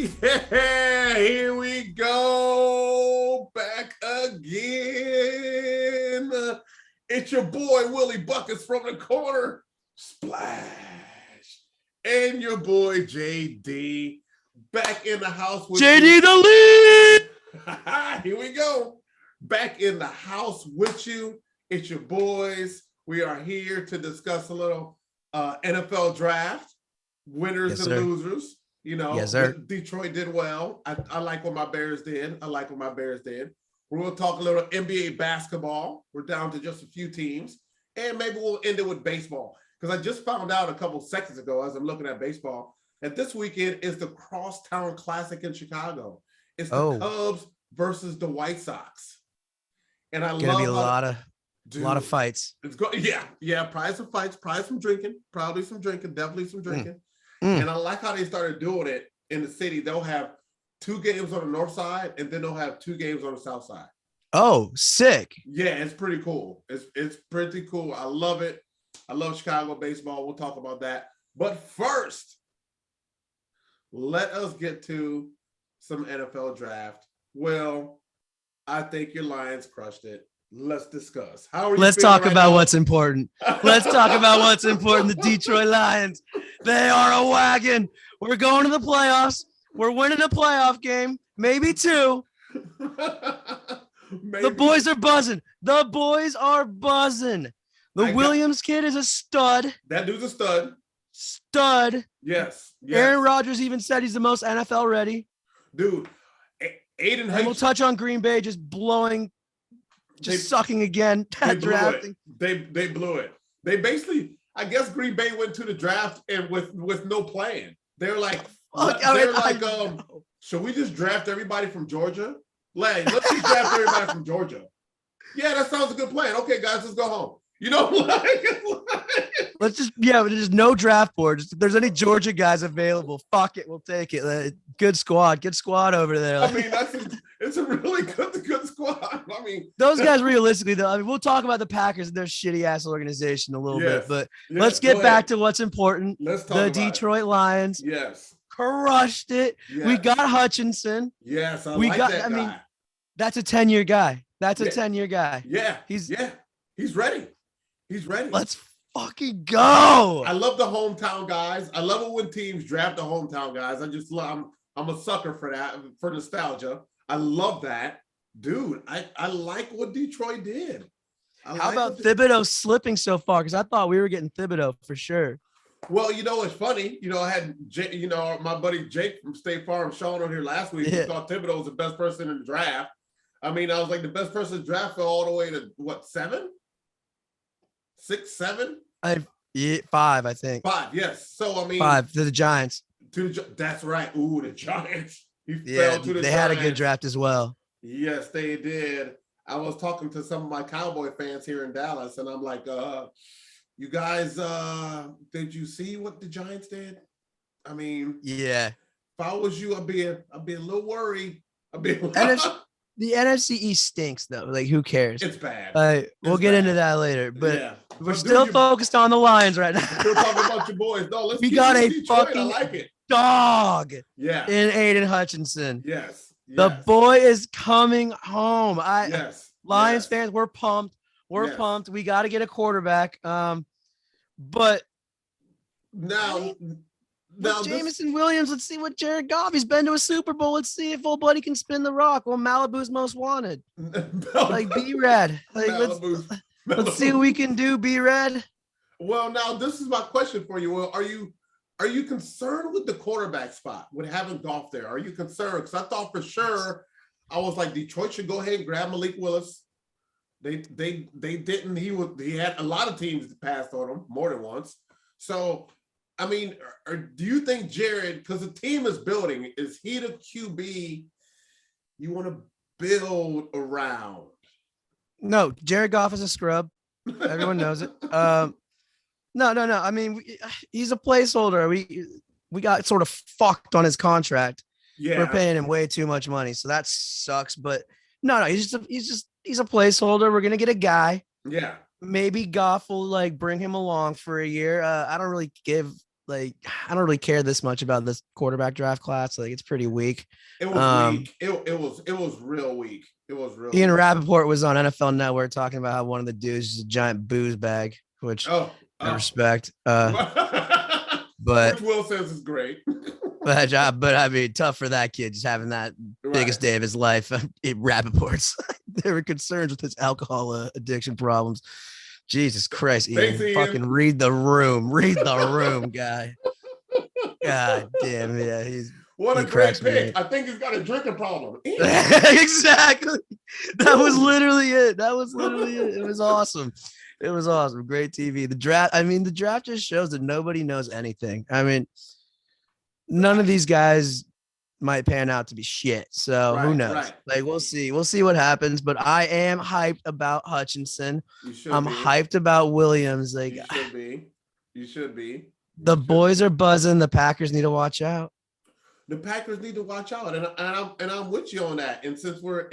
Yeah, here we go. Back again. It's your boy, Willy Buckets from the corner. Splash. And your boy, JD. Back in the house with JD you. the lead. Here we go. Back in the house with you. It's your boys. We are here to discuss a little NFL draft. Winners and losers. You know, yes, sir. Detroit did well. I like what my Bears did. We're going to talk a little NBA basketball. We're down to just a few teams. And maybe we'll end it with baseball. Because I just found out a couple seconds ago as I'm looking at baseball that this weekend is the Crosstown Classic in Chicago. It's the Cubs versus the White Sox. And I love gonna be a lot of fights. It's yeah. Probably some fights, probably some drinking, definitely some drinking. And I like how they started doing it in the city. They'll have 2 games on the north side, and then they'll have 2 games on the south side. Oh, sick. Yeah, it's pretty cool. It's pretty cool. I love it. I love Chicago baseball. We'll talk about that. But first, let us get to some NFL draft. Well, I think your Lions crushed it. Let's discuss. Let's talk about what's important. Let's talk about what's important. The Detroit Lions. They are a wagon. We're going to the playoffs. We're winning a playoff game, maybe 2. Maybe. The boys are buzzing. The Williams kid is a stud. That dude's a stud. Yes. Aaron Rodgers even said he's the most NFL ready. Dude, Aiden and we'll touch on Green Bay just sucking again at drafting. They blew it. They basically, I guess Green Bay went to the draft and with no plan. They're like, should we just draft everybody from Georgia? Let's just draft everybody from Georgia. Yeah, that sounds a good plan. Okay, guys, let's go home. You know, let's just no draft board. If there's any Georgia guys available, fuck it, we'll take it. Good squad over there. I mean, it's a really good squad. I mean, those guys realistically though. I mean, we'll talk about the Packers and their shitty ass organization a little bit, but let's get back to what's important. Let's talk the about Detroit Lions. Yes, crushed it. Yes. We got Hutchinson. Yes, I like that guy. I mean, that's a 10-year guy. That's a 10-year guy. Yeah, he's ready. He's ready. Let's fucking go. I love the hometown guys. I love it when teams draft the hometown guys. I'm a sucker for that, for nostalgia. I love that. Dude, I like what Detroit did. How about Thibodeau slipping so far? Because I thought we were getting Thibodeau for sure. Well, it's funny. I had my buddy Jake from State Farm, Sean, on here last week. He thought Thibodeau was the best person in the draft. I mean, I was like, the best person in the draft fell all the way to what, 7? 6, 7? 5, I think. 5, yes. So I mean, 5 to the Giants. That's right. Ooh, the Giants. He fell to the Giants. They had a good draft as well. Yes, they did. I was talking to some of my Cowboy fans here in Dallas, and I'm like, you guys, did you see what the Giants did? I mean, yeah. If I was you, I'd be a little worried. The NFC East stinks, though. Like, who cares? It's bad. We'll get into that later. But we're still focused on the Lions right now. Still talking about your boys. No, we got a Detroit. fucking I like it. Dog. Yeah. In Aiden Hutchinson. Yes. The boy is coming home. Lions fans, we're pumped. We're pumped. We got to get a quarterback. But now Jameson Williams, let's see what Jared Goff. He's been to a Super Bowl. Let's see if old buddy can spin the rock. Well, Malibu's most wanted. Like B-Red. Like let's see what we can do, B-Red. Well, now this is my question for you. Well, are you concerned with the quarterback spot with having Goff there? Are you concerned? Because I thought for sure, I was like, Detroit should go ahead and grab Malik Willis. They didn't. He had a lot of teams that passed on him more than once. So, I mean, do you think Jared, because the team is building, is he the QB you want to build around? No, Jared Goff is a scrub. Everyone knows it. No. I mean, he's a placeholder. We got sort of fucked on his contract. Yeah, we're paying him way too much money, so that sucks. But no, he's a placeholder. We're gonna get a guy. Yeah, maybe Goff will like bring him along for a year. I don't really give like I don't really care this much about this quarterback draft class. Like it's pretty weak. It was weak. It was real weak. It was real. Ian weak. Rappaport was on NFL Network talking about how one of the dudes is a giant booze bag, which I respect. But which Will says is great. but I mean, tough for that kid just having that biggest day of his life. Rappaport's there were concerns with his alcohol addiction problems. Jesus Christ, Ian. Thanks, Ian. Fucking read the room. Read the room, guy. God damn, yeah. What a great pick. I think he's got a drinking problem. Exactly. That was literally it. It was awesome. It was awesome. Great TV. The draft just shows that nobody knows anything. I mean, none of these guys might pan out to be shit. So who knows? Right. Like we'll see. We'll see what happens. But I am hyped about Hutchinson. I'm hyped about Williams. Like you should be. The boys are buzzing. The Packers need to watch out. The Packers need to watch out, and I'm with you on that. And since we're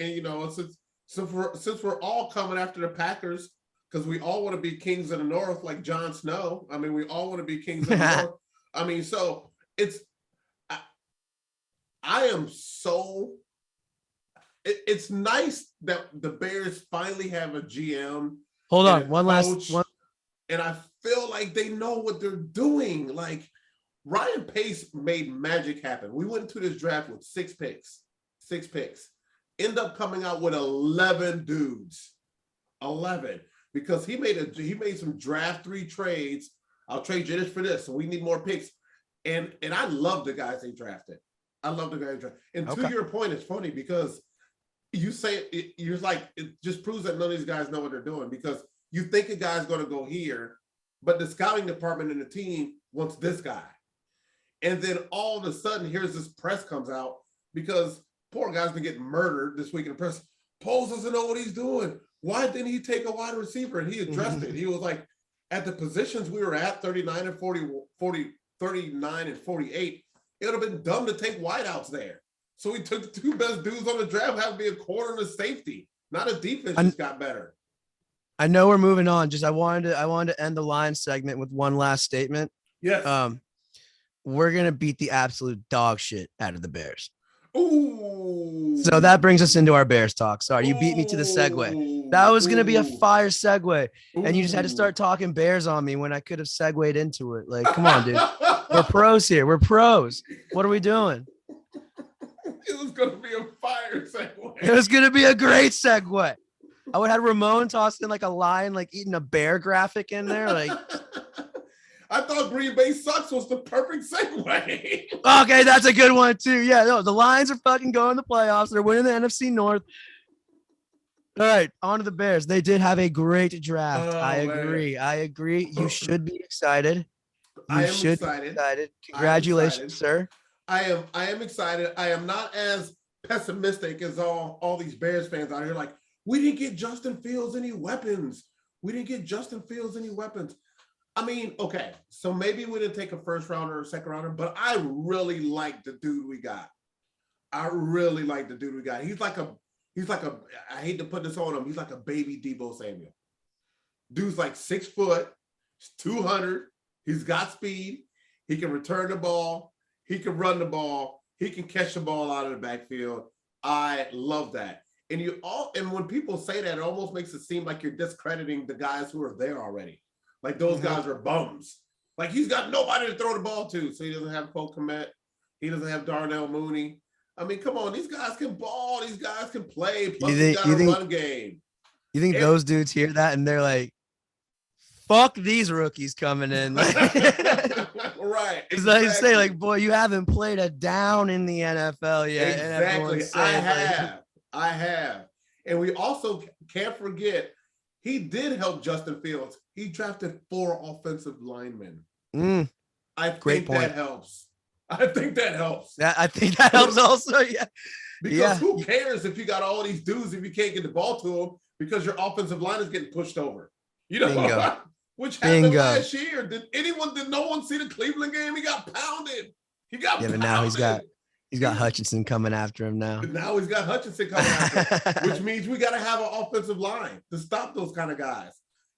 all coming after the Packers, because we all want to be kings of the North, like Jon Snow. I mean, we all want to be kings of the North. I mean, so I am so. It's nice that the Bears finally have a GM. Hold on, one last one. And I feel like they know what they're doing. Like Ryan Pace made magic happen. We went into this draft with 6 picks. End up coming out with 11 dudes. 11. Because he made some draft 3 trades. I'll trade you this for this. So we need more picks. And I love the guys they drafted. I love the guys they drafted. And to your point, it's funny because you say you're like, it just proves that none of these guys know what they're doing, because you think a guy's going to go here, but the scouting department and the team wants this guy. And then all of a sudden, here's this press comes out because poor guy's been getting murdered this week in the press. Poles doesn't know what he's doing. Why didn't he take a wide receiver? And he addressed it. He was like, at the positions we were at, 39 and 39 and 48, it would have been dumb to take wideouts there. So he took the 2 best dudes on the draft, have to be a corner and a safety. Not a defense just got better. I know we're moving on. Just I wanted to end the Lions segment with one last statement. Yes. We're gonna beat the absolute dog shit out of the Bears. Ooh. So that brings us into our Bears talk. Sorry, you beat me to the segue. That was gonna be a fire segue, and you just had to start talking Bears on me when I could have segued into it. Like, come on, dude. We're pros here. We're pros. What are we doing? It was gonna be a fire segue. It was gonna be a great segue. I would have Ramon tossed in like a lion, like eating a bear graphic in there. Like, I thought Green Bay sucks was the perfect segue. Okay, that's a good one too. Yeah, no, the Lions are fucking going to the playoffs. They're winning the NFC North. All right, on to the Bears. They did have a great draft. I agree. You should be excited. I am excited. Congratulations, sir. I am excited. I am not as pessimistic as all these Bears fans out here. Like, we didn't get Justin Fields any weapons. I mean, okay, so maybe we didn't take a first rounder or second rounder, but I really like the dude we got. He's like a, I hate to put this on him. He's like a baby Deebo Samuel. Dude's like 6 foot, 200. He's got speed. He can return the ball. He can run the ball. He can catch the ball out of the backfield. I love that. And when people say that, it almost makes it seem like you're discrediting the guys who are there already. Like those guys are bums. Like he's got nobody to throw the ball to. So he doesn't have Cole Kmet. He doesn't have Darnell Mooney. I mean, come on. These guys can ball. These guys can play. Plus he got a run game. You think those dudes hear that and they're like, fuck these rookies coming in. Right. Because exactly. I say, like, boy, you haven't played a down in the NFL yet. Exactly. I have. And we also can't forget, he did help Justin Fields. He drafted 4 offensive linemen. I think that helps. Yeah, I think that helps also, yeah. Because who cares if you got all these dudes if you can't get the ball to them because your offensive line is getting pushed over. You know, Bingo. Which happened last year. Did no one see the Cleveland game? He got pounded. But now he's got Hutchinson coming after him now. Now he's got Hutchinson coming after him, which means we got to have an offensive line to stop those kind of guys.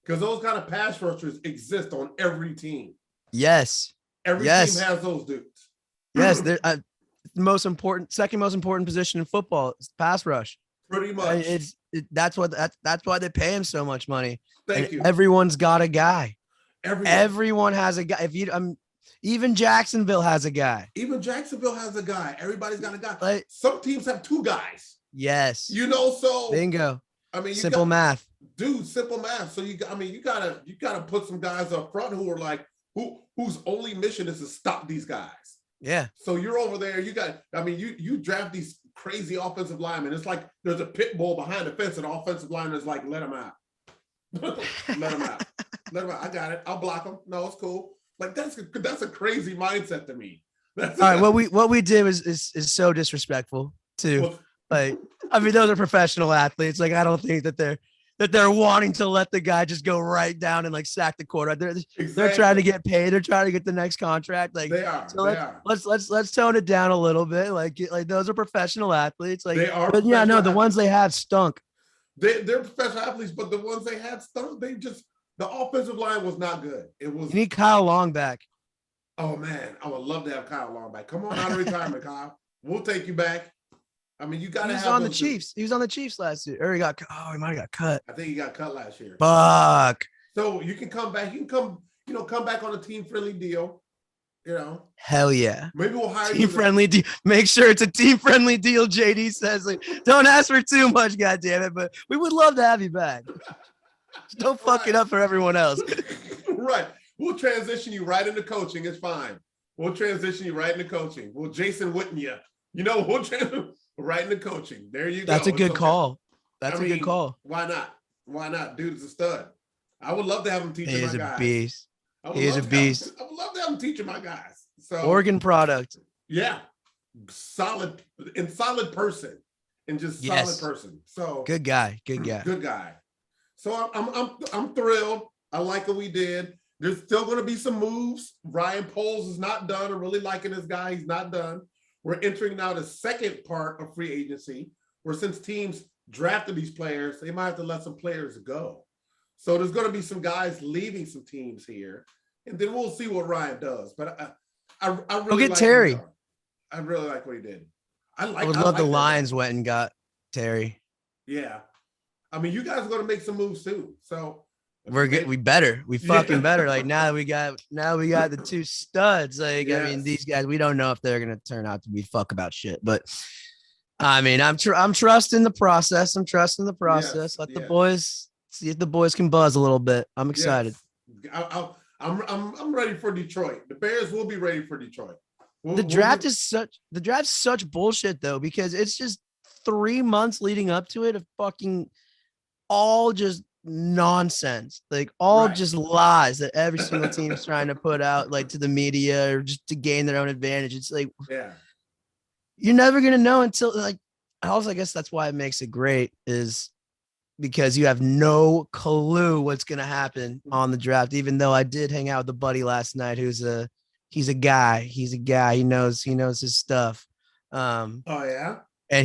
Because those kind of pass rushers exist on every team. Yes. Every team has those dudes. Yes, they're second most important position in football is pass rush. Pretty much. That's why they pay him so much money. Thank you. Everyone's got a guy. Everyone has a guy. Even Jacksonville has a guy. Everybody's got a guy. Like, some teams have two guys. Yes. So bingo. I mean, simple math. Dude, simple math. So you gotta put some guys up front who are like whose only mission is to stop these guys. Yeah. So you're over there. You draft these crazy offensive linemen. It's like there's a pit bull behind the fence, and the offensive lineman is like, let him out. Let him out. I got it. I'll block him. No, it's cool. Like that's a crazy mindset to me. All right. What we did is so disrespectful too. Like, I mean, those are professional athletes. Like, I don't think that they're wanting to let the guy just go right down and like sack the quarterback. They're trying to get paid. They're trying to get the next contract. Like they are. Let's tone it down a little bit. Like those are professional athletes. Like they are. But yeah, no, the ones they had stunk. They're professional athletes, but the ones they had stunk. The offensive line was not good. It was. You need Kyle Long back. Oh man, I would love to have Kyle Long back. Come on out of retirement, Kyle. We'll take you back. I mean, you got to have. He was on the Chiefs. He was on the Chiefs last year. Or he might have got cut. I think he got cut last year. Fuck. So you can come back. You can come back on a team-friendly deal. Hell yeah. Maybe we'll hire team-friendly deal. Make sure it's a team-friendly deal. JD says, like, don't ask for too much, goddammit, but we would love to have you back. Just don't fuck it up for everyone else. Right. We'll transition you right into coaching. It's fine. We'll transition you right into coaching. We'll Jason Witten you. We'll transition right into coaching. There you go. That's a good call. That's a good call. Why not? Why not? Dude's a stud. I would love to have him teaching my guys. He is a beast. He is a beast. I would love to have him teaching my guys. So Oregon product. Yeah. Solid person. And just solid person. So good guy. So I'm thrilled. I like what we did. There's still going to be some moves. Ryan Poles is not done. I'm really liking this guy. He's not done. We're entering now the second part of free agency, where since teams drafted these players, they might have to let some players go. So there's going to be some guys leaving some teams here, and then we'll see what Ryan does. But I really go get Terry. I really like what he did. I would love the Lions went and got Terry. Yeah, I mean, you guys are going to make some moves too. So we're good. We fucking better. Like now we got the two studs. Like, yes. I mean, these guys, we don't know if they're going to turn out to be fuck about shit, but I mean, I'm trusting the process. Yes. Let the boys see if the boys can buzz a little bit. I'm excited. Yes. I'm ready for Detroit. The Bears will be ready for Detroit. The draft's such bullshit though, because it's just 3 months leading up to it of fucking all just nonsense, like all just lies that every single team is trying to put out, like to the media or just to gain their own advantage. It's like, you're never gonna know until, like, also I guess that's why it makes it great, is because you have no clue what's gonna happen on the draft. Even though I did hang out with a buddy last night he's a guy. He knows his stuff. And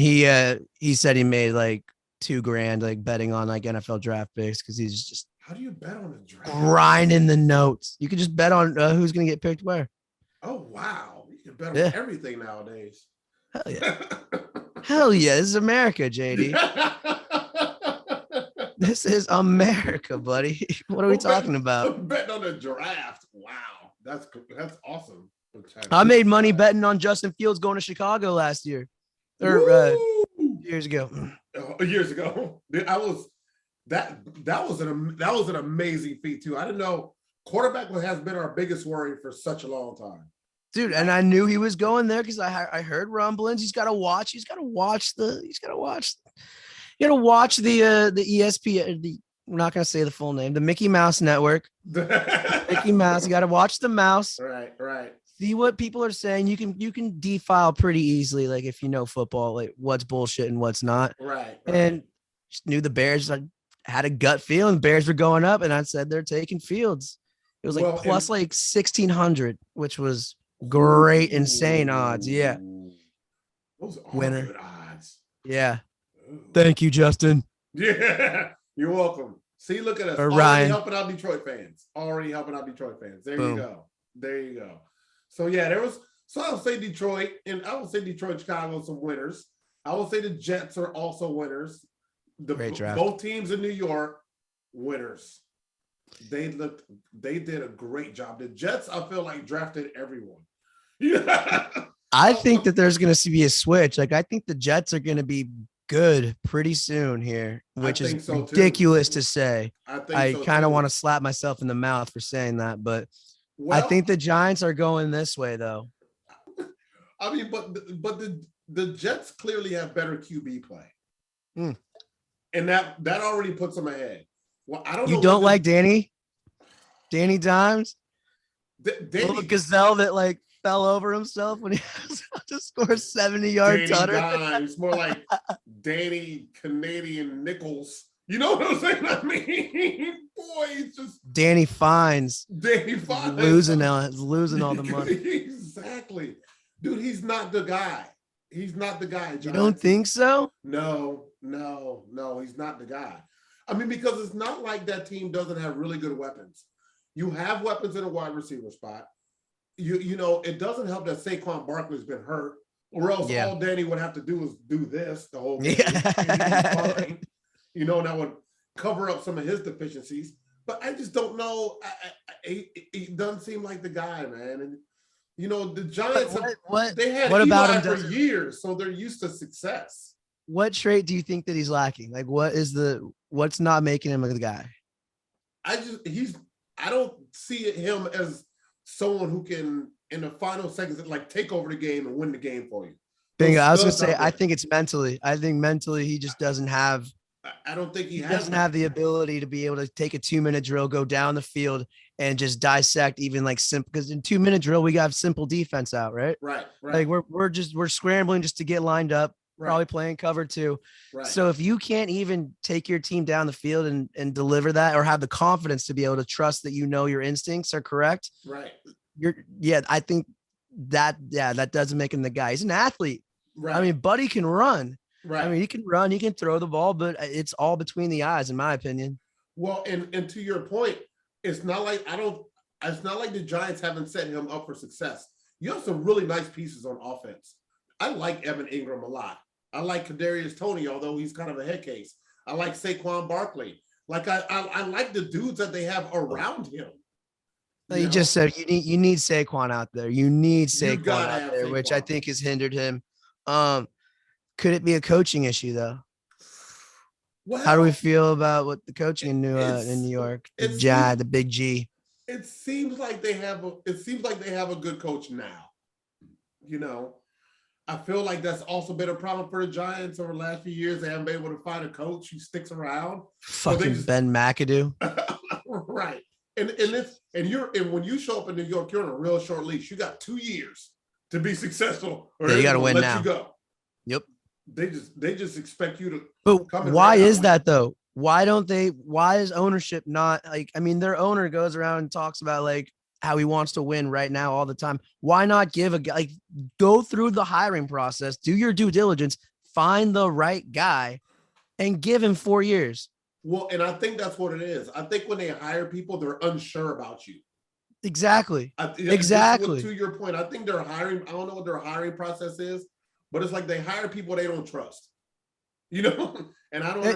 he said he made like $2,000 like betting on like NFL draft picks, because he's just, how do you bet on a draft? Grinding the notes. You could just bet on who's gonna get picked where. Oh wow, you can bet on everything nowadays. Hell yeah. Hell yeah, this is America, JD. This is America, buddy. What are we talking about? I'm betting on the draft. Wow, that's awesome. I made money betting on Justin Fields going to Chicago last year, or years ago. Years ago, that was an amazing feat too. I didn't know quarterback has been our biggest worry for such a long time, dude. And I knew he was going there because I heard rumblings. You got to watch the ESPN. I'm not gonna say the full name. The Mickey Mouse Network. Mickey Mouse. You got to watch the mouse. Right. See what people are saying. You can defile pretty easily, like if you know football, like what's bullshit and what's not. Right. And just knew the Bears. I had a gut feeling Bears were going up, and I said they're taking Fields. It was like plus like 1,600, which was great, insane odds. Yeah. Those are good odds. Yeah. Ooh. Thank you, Justin. Yeah. You're welcome. See, look at us. Or Already Ryan. helping out Detroit fans. There Boom. You go. So yeah, so I'll say Detroit, and I will say Detroit, Chicago, some winners. I will say the Jets are also winners. Great draft. Both teams in New York, winners. They did a great job. The Jets, I feel like, drafted everyone. Yeah. I think that there's going to be a switch. Like, I think the Jets are going to be good pretty soon here, which is ridiculous to say. I kind of want to slap myself in the mouth for saying that, but I think the Giants are going this way, though. I mean, but the Jets clearly have better QB play, and that already puts them ahead. Well, I don't know. You don't like Danny Dimes? Little gazelle that like fell over himself when he was about to score a 70-yard touchdown. Dimes, more like Danny Canadian Nichols. You know what I'm saying? I mean, boy, he's just Danny Fines. Losing all the money. Exactly. Dude, he's not the guy. He's not the guy. You don't think so? No, he's not the guy. I mean, because it's not like that team doesn't have really good weapons. You have weapons in a wide receiver spot. You know, it doesn't help that Saquon Barkley's been hurt, or else all Danny would have to do is do this the whole game. Fine. You know, and that would cover up some of his deficiencies. But I just don't know. He doesn't seem like the guy, man. And you know, the Giants, they had Eli for years, so they're used to success. What trait do you think that he's lacking? Like, what's not making him the guy? I don't see him as someone who can, in the final seconds, like take over the game and win the game for you. Bingo. I was gonna say, I think it's mentally. I think mentally he just doesn't have. I don't think he doesn't have the ability to be able to take a 2-minute drill, go down the field, and just dissect even like simple. Because in 2-minute drill, we got simple defense out, right? Right. Like we're scrambling just to get lined up. Right. Probably playing cover 2. Right. So if you can't even take your team down the field and deliver that, or have the confidence to be able to trust that your instincts are correct. Right. I think that doesn't make him the guy. He's an athlete. Right. I mean, Buddy can run. Right. I mean, he can run, he can throw the ball, but it's all between the eyes, in my opinion. Well, and to your point, it's not like the Giants haven't set him up for success. You have some really nice pieces on offense. I like Evan Ingram a lot. I like Kadarius Toney, although he's kind of a head case. I like Saquon Barkley. Like I like the dudes that they have around him. You just said you need Saquon out there. You need Saquon out there, which I think has hindered him. Could it be a coaching issue though? Well, how do we feel about what the coaching in New York? The Big G. It seems like they have a good coach now. You know. I feel like that's also been a problem for the Giants over the last few years. They haven't been able to find a coach who sticks around. Fucking Ben McAdoo. Right. And when you show up in New York, you're on a real short leash. You got 2 years to be successful, or you got to win now. You go. Yep. They just expect you to. But why is that though? Why is ownership not like? I mean, their owner goes around and talks about like how he wants to win right now all the time. Why not go through the hiring process, do your due diligence, find the right guy, and give him 4 years? Well, and I think that's what it is. I think when they hire people, they're unsure about you. Exactly. Exactly. To your point, I think they're hiring. I don't know what their hiring process is, but it's like they hire people they don't trust. You know, and I don't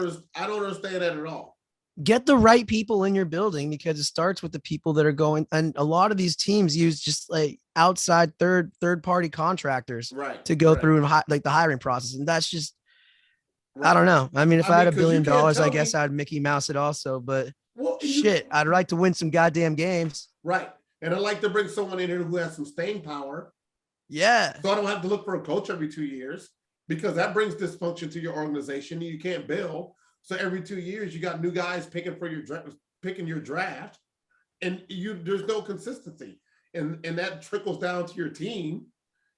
understand that at all. Get the right people in your building, because it starts with the people that are going. And a lot of these teams use just like outside third party contractors to go through like the hiring process. And that's just, I don't know. I mean, if I had $1 billion, I guess I'd Mickey Mouse it also, but I'd like to win some goddamn games. Right. And I'd like to bring someone in here who has some staying power. Yeah. So I don't have to look for a coach every 2 years, because that brings dysfunction to your organization. You can't build. So every 2 years, you got new guys picking your draft, and there's no consistency, and that trickles down to your team,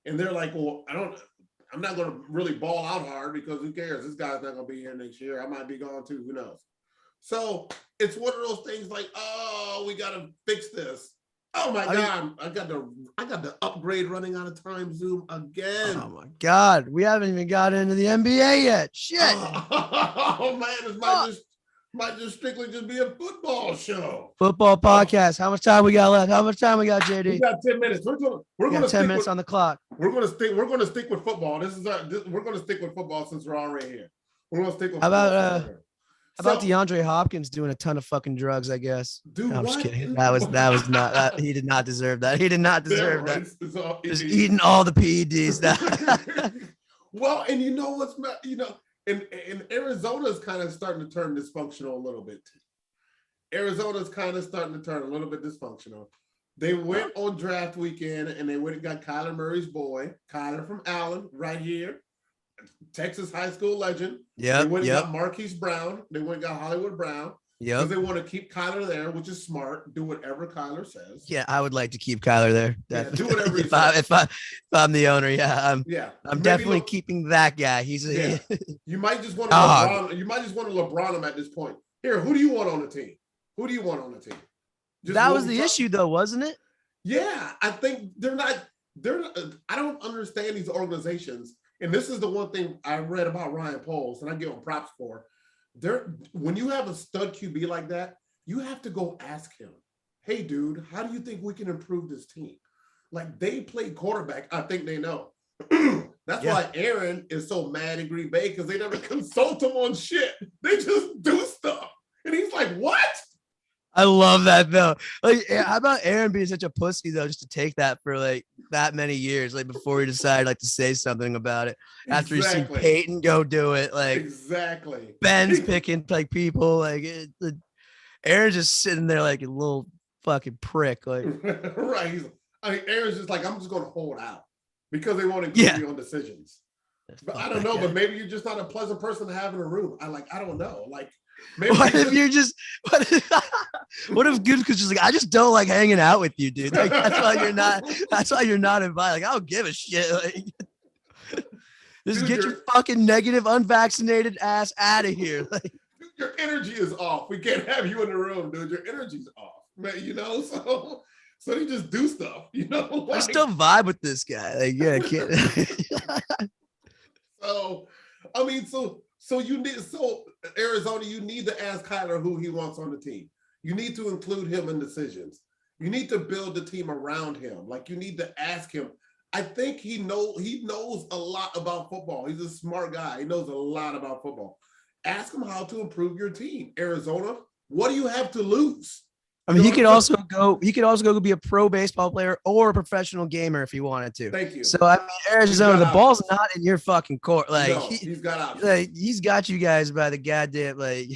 and they're like, well, I'm not going to really ball out hard, because who cares? This guy's not going to be here next year. I might be gone too. Who knows? So it's one of those things like, oh, we got to fix this. Oh my God, I got the upgrade running out of time Zoom again. Oh my God, we haven't even got into the NBA yet. Shit. Oh man, Might just strictly just be a football show. Football podcast. How much time we got left? How much time we got, JD? We got 10 minutes. We're gonna 10 minutes on the clock. We're gonna stick with football. We're gonna stick with football since we're already here. We're gonna stick with How about DeAndre Hopkins doing a ton of fucking drugs, I guess? Dude, no, I'm just kidding. That was not that. He did not deserve that. He did not deserve that. Just eating all the PEDs. Well, and you know what's, and Arizona's kind of starting to turn dysfunctional a little bit. Arizona's kind of starting to turn a little bit dysfunctional. They went on draft weekend and they went and got Kyler Murray's boy, Kyler from Allen, right here. Texas high school legend. Yeah. They went and got Marquise Brown. They went and got Hollywood Brown. Yeah. Because they want to keep Kyler there, which is smart. Do whatever Kyler says. Yeah, I would like to keep Kyler there. Yeah, do whatever he says. If I'm the owner, I'm definitely keeping that guy. He's you might just want to LeBron. You might just want to LeBron him at this point. Here, who do you want on the team? Who do you want on the team? That was the issue, though, wasn't it? Yeah, I think they're not. I don't understand these organizations. And this is the one thing I read about Ryan Poles, and I give him props for. When you have a stud QB like that, you have to go ask him, hey, dude, how do you think we can improve this team? Like, they play quarterback. I think they know. That's why Aaron is so mad in Green Bay, because they never consult him on shit. They just do stuff. And he's like, what? I love that, though. Like, how about Aaron being such a pussy, though, just to take that for like that many years, like before he decided like to say something about it after you see Peyton go do it, like Ben's picking like people, like Aaron's just sitting there like a little fucking prick, like right. Aaron's just like, I'm just going to hold out because they want to give you on decisions. But I don't know, but maybe you're just not a pleasant person to have in a room. I don't know, like. Maybe what if you're just what if good because just like I just don't like hanging out with you, dude. Like that's why you're not invited. Like I don't give a shit. Like just get your fucking negative unvaccinated ass out of here. Like dude, your energy is off. We can't have you in the room, dude. Your energy's off. Man, so you just do stuff, like, I still vibe with this guy. Like, yeah, I can't. So Arizona, you need to ask Kyler who he wants on the team. You need to include him in decisions. You need to build the team around him. Like you need to ask him. I think he knows a lot about football. He's a smart guy. He knows a lot about football. Ask him how to improve your team. Arizona, what do you have to lose? I mean, he could also go be a pro baseball player or a professional gamer if he wanted to. Thank you. So I mean, Arizona, the ball's not in your fucking court. Like no, he's got options. Like he's got you guys by the goddamn like.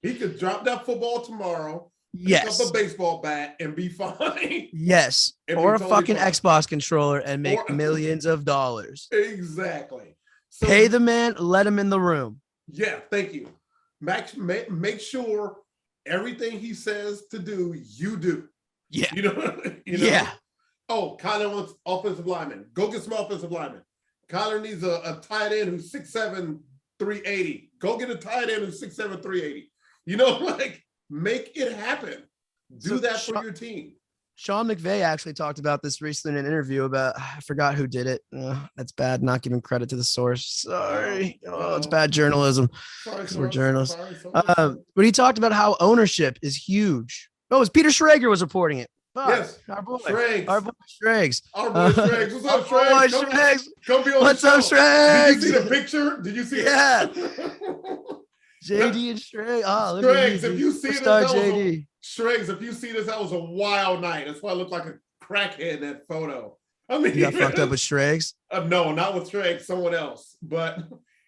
He could drop that football tomorrow. Yes. Pick up a baseball bat and be fine. Yes. Or a fucking Xbox controller and make millions of dollars. Exactly. So, pay the man, let him in the room. Yeah, thank you. Make sure everything he says to do, you do. Yeah. You know? Yeah. Oh, Kyler wants offensive lineman. Go get some offensive linemen. Kyler needs a tight end who's 6'7", 380. Go get a tight end who's 6'7", 380. Like make it happen. Do that for your team. Sean McVay actually talked about this recently in an interview about, I forgot who did it. That's bad. Not giving credit to the source. Sorry. It's bad journalism. We're journalists. But he talked about how ownership is huge. Oh, it was Peter Schrager was reporting it. Yes. Our boy Schrags. Our boy Schrags. What's up, Schrags? Come be on What's the show. up, Schrags? Did you see the picture? Did you see it? Yeah. JD and Schrags. Oh, look Schrags, if you see this, JD. Schrags, if you see this, that was a wild night. That's why I look like a crackhead in that photo. I mean, you got fucked up with Schrags? No, not with Schrags, someone else. But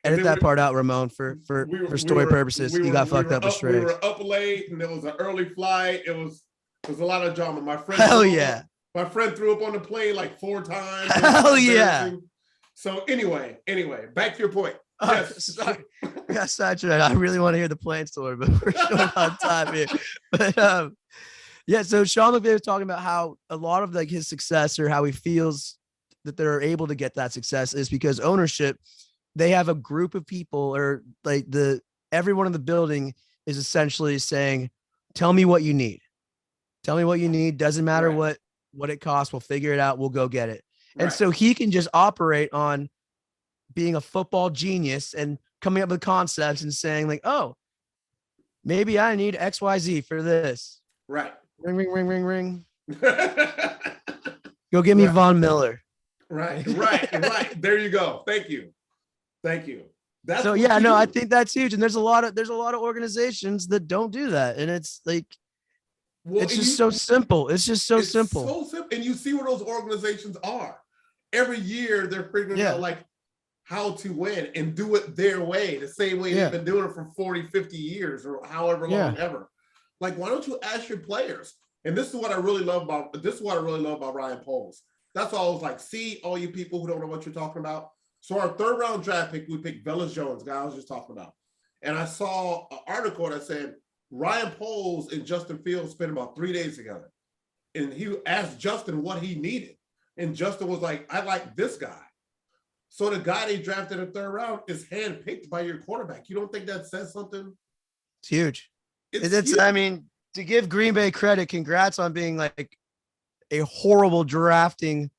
edit that part out, Ramon, for story purposes. You got fucked up with Schrags. We were up late, and it was an early flight. It was a lot of drama. My friend, my friend threw up on the plane like 4 times. Hell yeah! So anyway, back to your point. Yes. Sorry. Yes, I really want to hear the plane story, but we're short on time here. But so Sean McVay was talking about how a lot of like his success or how he feels that they're able to get that success is because ownership, they have a group of people or like everyone in the building is essentially saying, tell me what you need. Tell me what you need. Doesn't matter what it costs. We'll figure it out. We'll go get it. And so he can just operate on being a football genius and coming up with concepts and saying like, oh, maybe I need XYZ for this. Right. Ring, ring, ring, ring, ring. Go get me Von Miller. Right. There you go. Thank you. That's so yeah, no, I think that's huge. And there's a lot of organizations that don't do that. And it's like, it's just so simple. It's just so simple. So simple. And you see where those organizations are. Every year they're figuring out like how to win and do it their way, the same way they've been doing it for 40, 50 years or however long ever. Like, why don't you ask your players? And this is what I really love about Ryan Poles. That's why I was like, see, all you people who don't know what you're talking about. So our 3rd round draft pick, we picked Velus Jones, guy I was just talking about. And I saw an article that said Ryan Poles and Justin Fields spent about 3 days together. And he asked Justin what he needed. And Justin was like, I like this guy. So the guy they drafted in the 3rd round is handpicked by your quarterback. You don't think that says something? It's huge. Huge. I mean, to give Green Bay credit, congrats on being like a horrible drafting.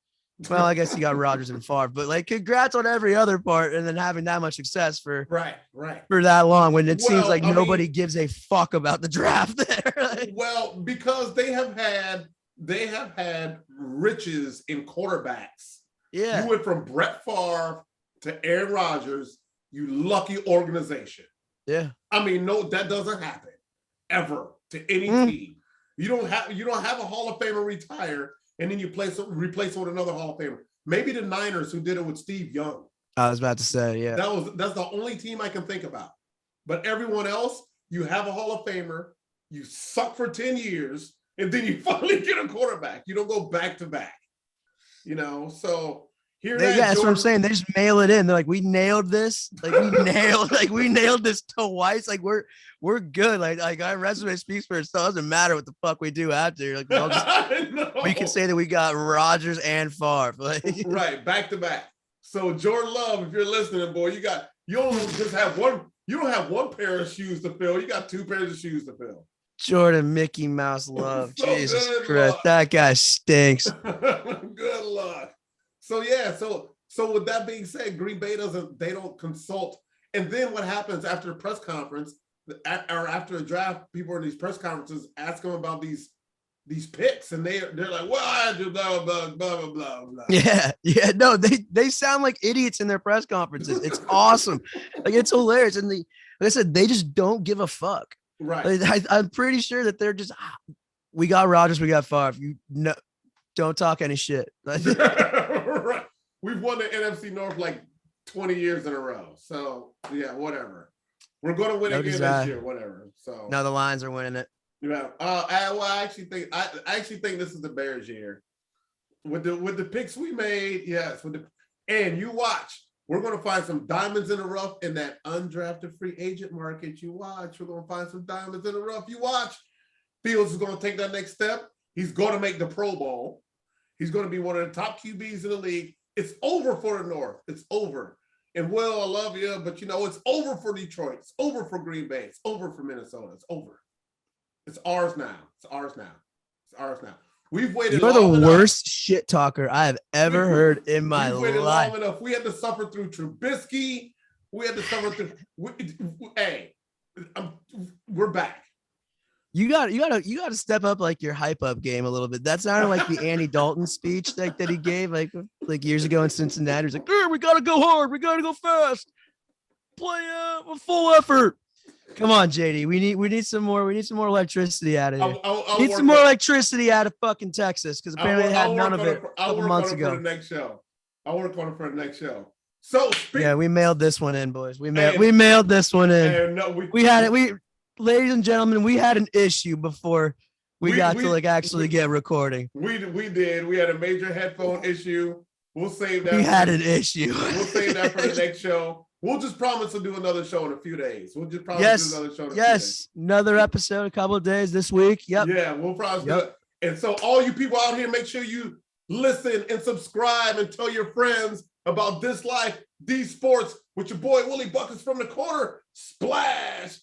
Well, I guess you got Rodgers and Favre, but like, congrats on every other part, and then having that much success for for that long when it seems like nobody gives a fuck about the draft there. Well, because they have had riches in quarterbacks. Yeah, you went from Brett Favre to Aaron Rodgers. You lucky organization. Yeah, I mean, no, that doesn't happen ever to any team. You don't have a Hall of Famer retire and then you replace it with another Hall of Famer. Maybe the Niners, who did it with Steve Young. I was about to say, yeah. That's the only team I can think about. But everyone else, you have a Hall of Famer, you suck for 10 years, and then you finally get a quarterback. You don't go back to back. So that's what I'm saying. They just mail it in. They're like, we nailed this. Like we nailed this twice. Like we're good. Like our resume speaks for itself. It doesn't matter what the fuck we do after. Like we can say that we got Rodgers and Favre. Right, back to back. So Jordan Love, if you're listening, boy, you don't just have one. You don't have one pair of shoes to fill. You got 2 pairs of shoes to fill. Jordan Mickey Mouse Love. Jesus Christ, that guy stinks. Good luck. So yeah, so with that being said, Green Bay they don't consult. And then what happens after the press conference, or after a draft, people in these press conferences ask them about these picks, and they're like, well, I do blah blah blah blah blah blah. Yeah. No, they sound like idiots in their press conferences. It's awesome. Like, it's hilarious. And like I said, they just don't give a fuck. Right. Like, I'm pretty sure that they're just, we got Rodgers, we got Favre. Don't talk any shit. Right. We've won the NFC North like 20 years in a row. So yeah, whatever. We're going to win again this year, whatever. So no, the Lions are winning it. Yeah. I actually think this is the Bears year. With the picks we made, yes. And you watch, we're going to find some diamonds in the rough in that undrafted free agent market. You watch, we're going to find some diamonds in the rough. You watch. Fields is going to take that next step. He's going to make the Pro Bowl. He's going to be one of the top QBs in the league. It's over for the North. It's over. And Will, I love you, but it's over for Detroit. It's over for Green Bay. It's over for Minnesota. It's over. It's ours now. It's ours now. We've waited. You're the worst shit talker I have ever heard in my life. Long enough. We had to suffer through Trubisky. We had to suffer through. We're back. You got to step up like your hype up game a little bit. That sounded like the Andy Dalton speech that he gave like years ago in Cincinnati. He's like, we got to go hard. We got to go fast. Play with full effort. Come on, JD. We need some more. We need some more electricity out of here. I'll need some more electricity out of fucking Texas, because apparently they had none of it a couple months ago. For the next show. I'll work on it for the next show. So we mailed this one in, boys. We mailed this one in. We had it. Ladies and gentlemen, we had an issue before we got to actually get recording. We did. We had a major headphone issue. We'll save that. We had an issue. We'll save that for the next show. We'll just promise to do another show in a few days. We'll just promise to do another show in a few days. Another episode, a couple of days this week. Yep. Yeah, we'll promise to do it. And so all you people out here, make sure you listen and subscribe and tell your friends about This Life Deez Sports with your boy Willy Buckets from the corner. Splash.